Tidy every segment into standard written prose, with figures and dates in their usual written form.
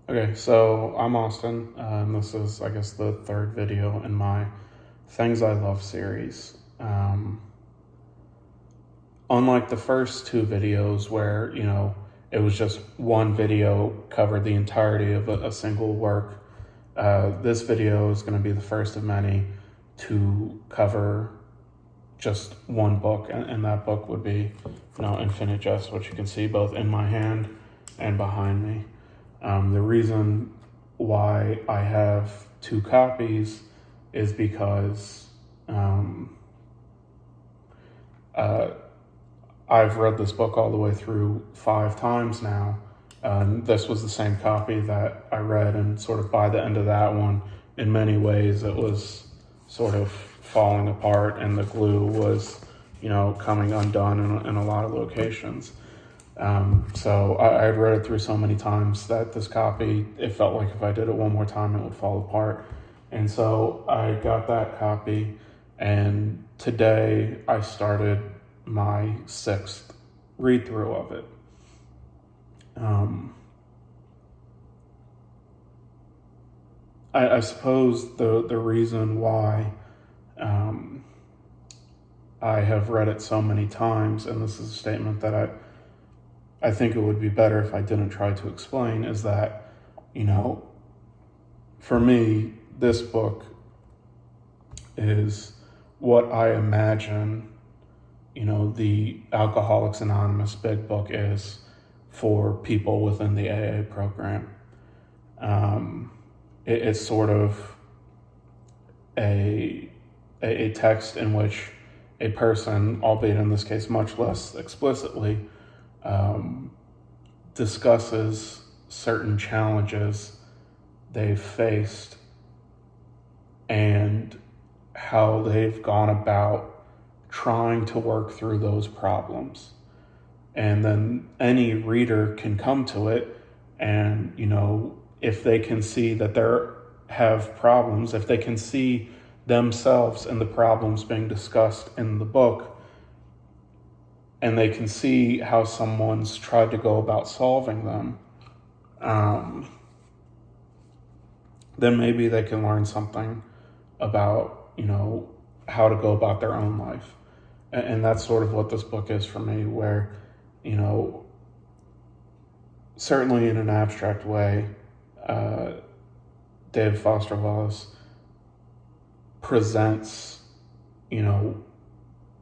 Okay, so I'm Austin, and this is, I guess, the third video in my Things I Love series. Unlike the first two videos where, it was just one video covered the entirety of a single work, this video is going to be the first of many to cover just one book, and that book would be, Infinite Jest, which you can see both in my hand and behind me. The reason why I have two copies is because I've read this book all the way through 5 times now. This was the same copy that I read, and sort of by the end of that one, in many ways, it was sort of falling apart, and the glue was, coming undone in a lot of locations. So I had read it through so many times that this copy, it felt like if I did it one more time, it would fall apart. And so I got that copy, and today I started my 6th read through of it. I suppose the reason why I have read it so many times, and this is a statement that I think it would be better if I didn't try to explain, is that, for me, this book is what I imagine, the Alcoholics Anonymous Big Book is for people within the AA program. It's sort of a text in which a person, albeit in this case much less explicitly, discusses certain challenges they've faced and how they've gone about trying to work through those problems. And then any reader can come to it and, if they can see that they have problems, if they can see themselves and the problems being discussed in the book, and they can see how someone's tried to go about solving them, then maybe they can learn something about, how to go about their own life. And that's sort of what this book is for me, where, certainly in an abstract way, David Foster Wallace presents,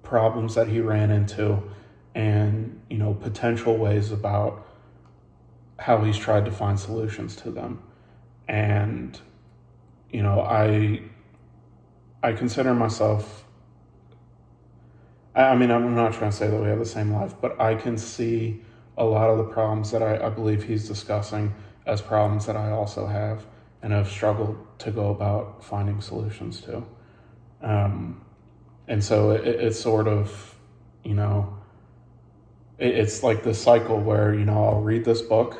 problems that he ran into and, potential ways about how he's tried to find solutions to them. And, I consider myself, I'm not trying to say that we have the same life, but I can see a lot of the problems that I believe he's discussing as problems that I also have and have struggled to go about finding solutions to. And so it's sort of, it's like this cycle where, I'll read this book,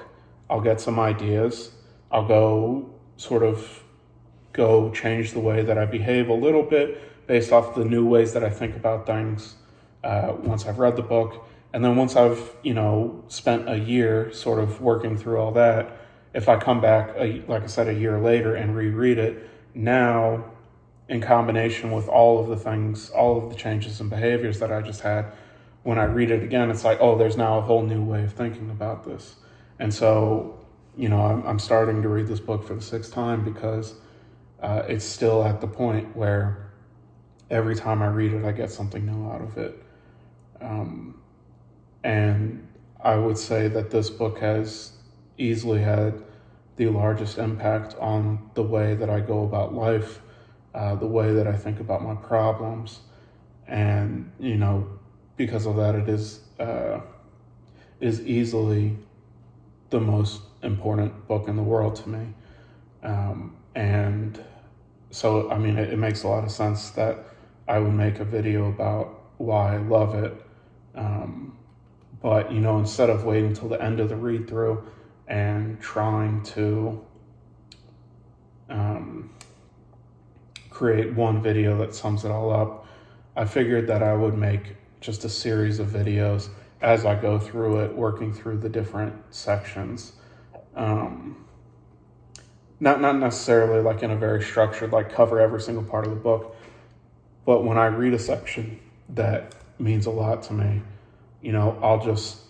I'll get some ideas, I'll go change the way that I behave a little bit based off the new ways that I think about things once I've read the book. And then once I've, spent a year sort of working through all that, if I come back, like I said, a year later and reread it, now in combination with all of the things, all of the changes and behaviors that I just had, when I read it again, it's like, oh, there's now a whole new way of thinking about this. And so, I'm starting to read this book for the 6th time because it's still at the point where every time I read it, I get something new out of it. And I would say that this book has easily had the largest impact on the way that I go about life, the way that I think about my problems. And, because of that, it is easily the most important book in the world to me. And so, it makes a lot of sense that I would make a video about why I love it. But, instead of waiting till the end of the read through and trying to create one video that sums it all up, I figured that I would make just a series of videos as I go through it, working through the different sections. not necessarily like in a very structured, like cover every single part of the book, but when I read a section that means a lot to me, I'll just,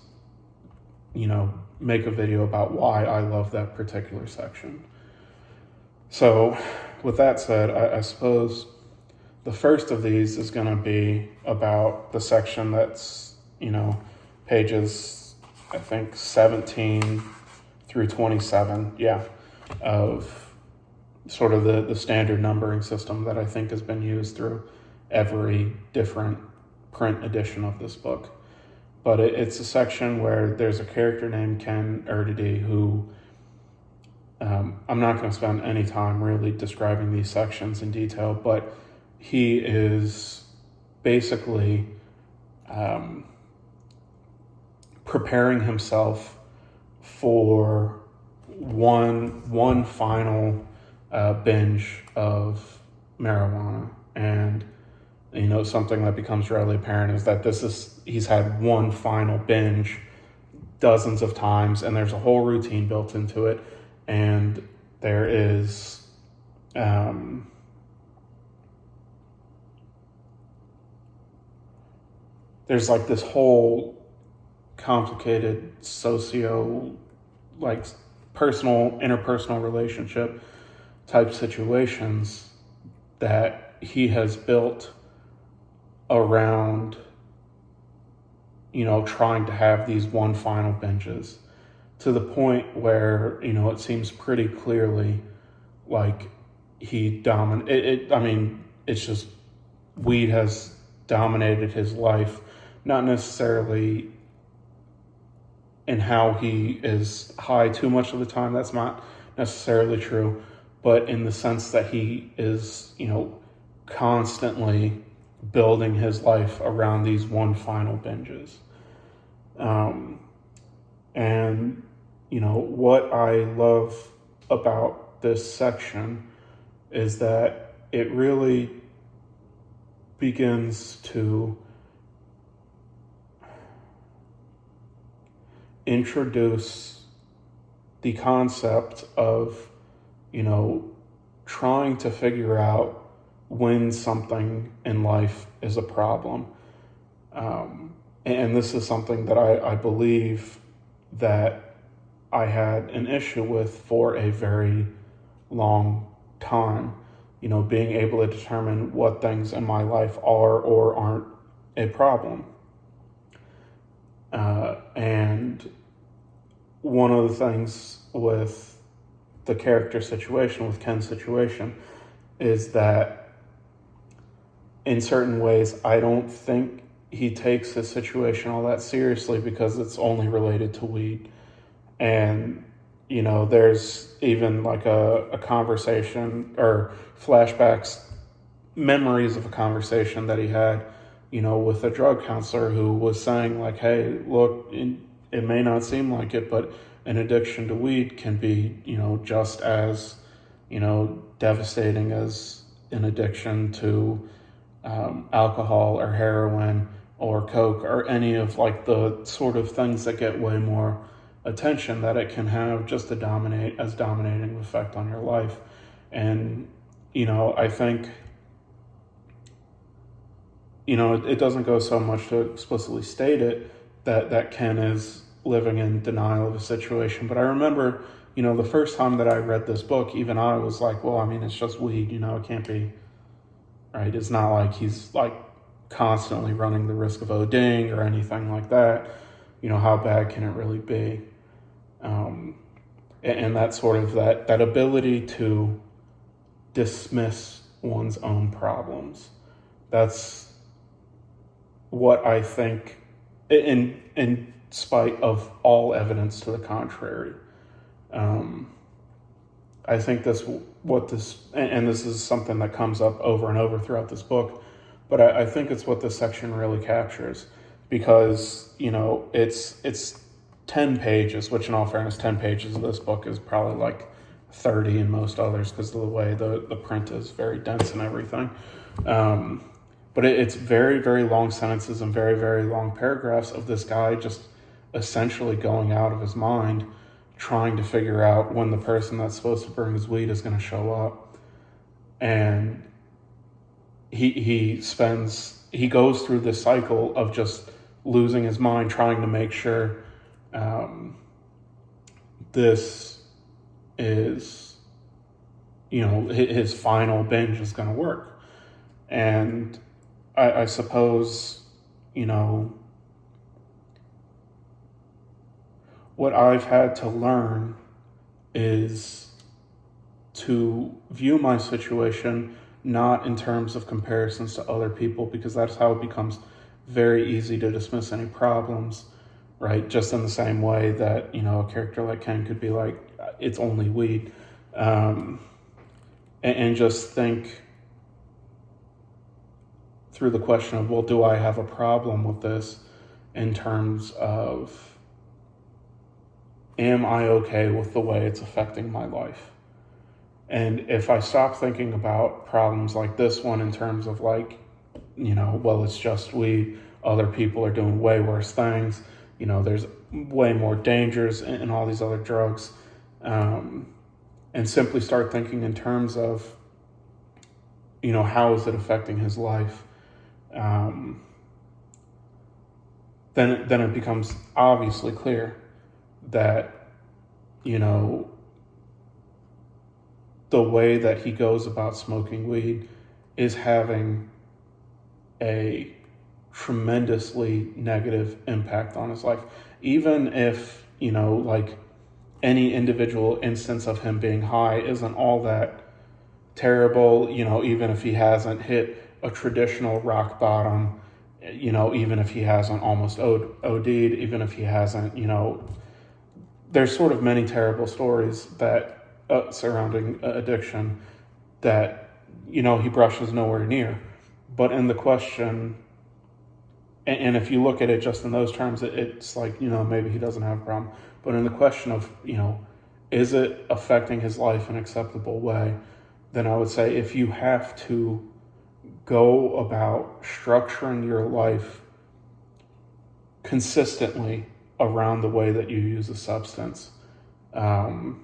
make a video about why I love that particular section. So with that said, I suppose the first of these is going to be about the section that's, pages, I think, 17 through 27, of sort of the standard numbering system that I think has been used through every different print edition of this book. But it's a section where there's a character named Ken Erdedy who, I'm not going to spend any time really describing these sections in detail, but he is basically preparing himself for one final binge of marijuana. And something that becomes readily apparent is that he's had one final binge dozens of times, and there's a whole routine built into it. And there is there's like this whole complicated interpersonal relationship type situations that he has built around, trying to have these one final binges, to the point where, it seems pretty clearly like it's just weed has dominated his life, not necessarily in how he is high too much of the time. That's not necessarily true, but in the sense that he is, constantly building his life around these one final binges. And, what I love about this section is that it really begins to introduce the concept of, trying to figure out when something in life is a problem. And this is something that I believe that I had an issue with for a very long time, being able to determine what things in my life are or aren't a problem. And one of the things with the character situation, with Ken's situation, is that in certain ways, I don't think he takes his situation all that seriously because it's only related to weed. And, there's even like a conversation or flashbacks, memories of a conversation that he had, with a drug counselor who was saying like, hey, look, it may not seem like it, but an addiction to weed can be, just as, devastating as an addiction to alcohol or heroin or coke or any of like the sort of things that get way more attention, that it can have just a dominating effect on your life. And, I think, it doesn't go so much to explicitly state it that Ken is living in denial of a situation. But I remember, the first time that I read this book, even I was like, well, it's just weed, it can't be, right? It's not like he's like constantly running the risk of ODing or anything like that. How bad can it really be? And that sort of that ability to dismiss one's own problems. That's what I think, in spite of all evidence to the contrary. I think this is something that comes up over and over throughout this book, but I think it's what this section really captures, because, it's 10 pages, which in all fairness, 10 pages of this book is probably like 30 in most others because of the way the print is very dense and everything. But it's very, very long sentences and very, very long paragraphs of this guy just essentially going out of his mind, trying to figure out when the person that's supposed to bring his weed is going to show up. And he goes through this cycle of just losing his mind, trying to make sure this is, his final binge is going to work. And I suppose, what I've had to learn is to view my situation not in terms of comparisons to other people, because that's how it becomes very easy to dismiss any problems, right? Just in the same way that, a character like Ken could be like, it's only weed. And just think through the question of, well, do I have a problem with this in terms of, am I okay with the way it's affecting my life? And if I stop thinking about problems like this one in terms of like, well, it's just weed, other people are doing way worse things, there's way more dangers in all these other drugs, and simply start thinking in terms of, how is it affecting his life? Then it becomes obviously clear that, the way that he goes about smoking weed is having a tremendously negative impact on his life. Even if, like any individual instance of him being high isn't all that terrible, even if he hasn't hit a traditional rock bottom, even if he hasn't almost OD'd, even if he hasn't, there's sort of many terrible stories that surrounding addiction that, he brushes nowhere near. But in the question, and if you look at it just in those terms, it's like, maybe he doesn't have a problem. But in the question of, is it affecting his life in an acceptable way? Then I would say if you have to go about structuring your life consistently around the way that you use a substance, and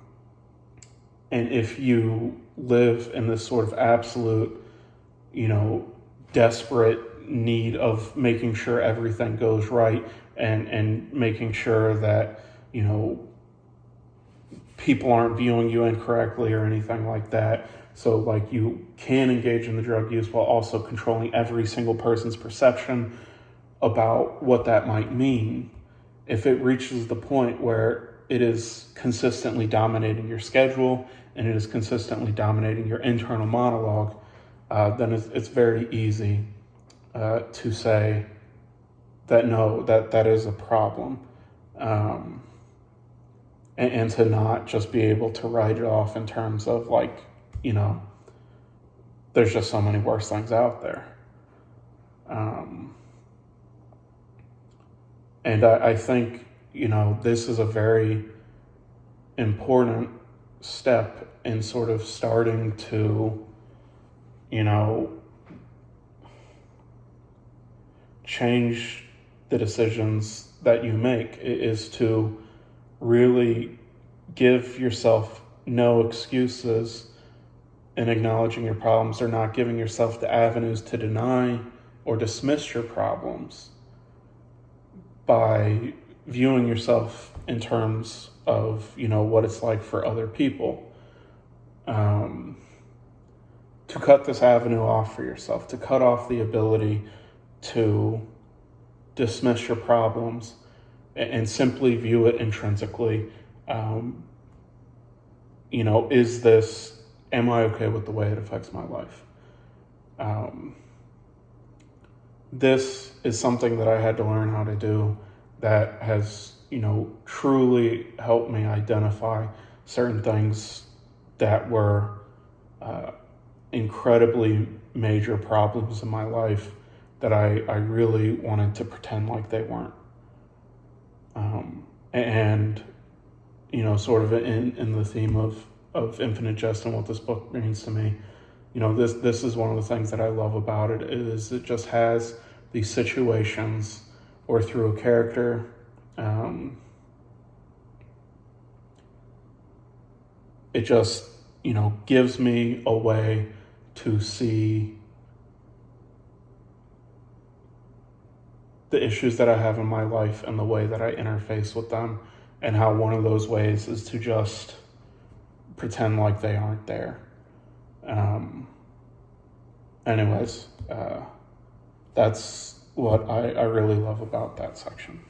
if you live in this sort of absolute, desperate need of making sure everything goes right and making sure that, people aren't viewing you incorrectly or anything like that. So like you can engage in the drug use while also controlling every single person's perception about what that might mean. If it reaches the point where it is consistently dominating your schedule and it is consistently dominating your internal monologue, then it's very easy to say that no, that is a problem. And to not just be able to write it off in terms of like, there's just so many worse things out there. And I think, this is a very important step in sort of starting to, change the decisions that you make, is to really give yourself no excuses in acknowledging your problems, or not giving yourself the avenues to deny or dismiss your problems by viewing yourself in terms of, what it's like for other people. To cut this avenue off for yourself, to cut off the ability to dismiss your problems and simply view it intrinsically. Am I okay with the way it affects my life? This is something that I had to learn how to do that has, truly helped me identify certain things that were incredibly major problems in my life that I really wanted to pretend like they weren't. And, sort of in the theme of Infinite Jest and what this book means to me, this is one of the things that I love about it, is it just has these situations or through a character, it just, gives me a way to see the issues that I have in my life and the way that I interface with them, and how one of those ways is to just pretend like they aren't there. Anyways, that's what I really love about that section.